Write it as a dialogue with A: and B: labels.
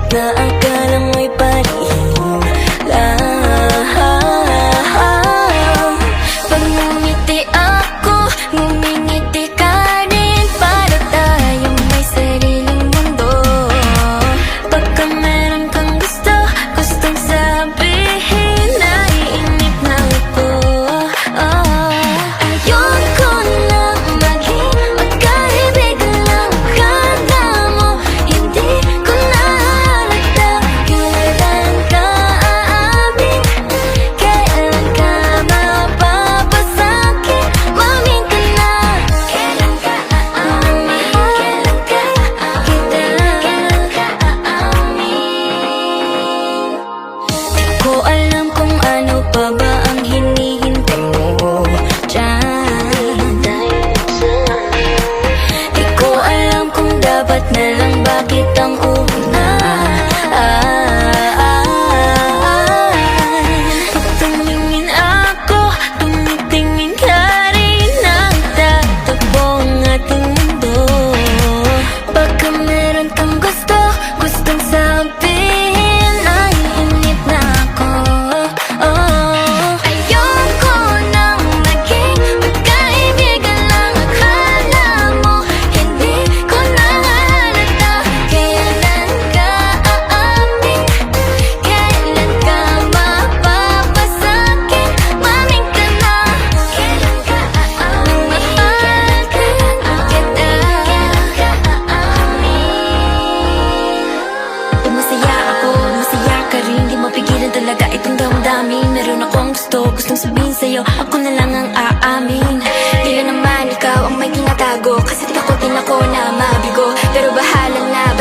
A: Na akala mo'y palihim lang. Pag ngumiti ako, ngumingiti ka rin, para tayong may sariling mundo. Pagka meron kang gusto, gustong sabihin, naiinip na ako. Ayoko na maging magkaibigan lang. Akala mo, hindi ko na ko alam kung ano pa ba ang hinihintay mo dyan. Di ko alam kung dapat na lang bakit ang una. Pag tumingin ako, tumitingin ka rin, nagtatakbo ang ating mundo. Pagka meron kang gusto, gustong sabihin, naiinip na ako. Ayoko nang maging magkaibigan lang. Akala mo, hindi ko na halata. Kailan ka aamin? Kailan ka mapapasakin? Maming ka na. Kailan ka aamin? Mahal ka kita. Masaya ako, masaya ka rin. Di mapigilan talaga itong damdamin. Meron akong gustong sabihin sa'yo, ako na lang ang aamin. Di lang naman ikaw ang may tinatago, kasi takot din ako na mabigo. Pero bahala na,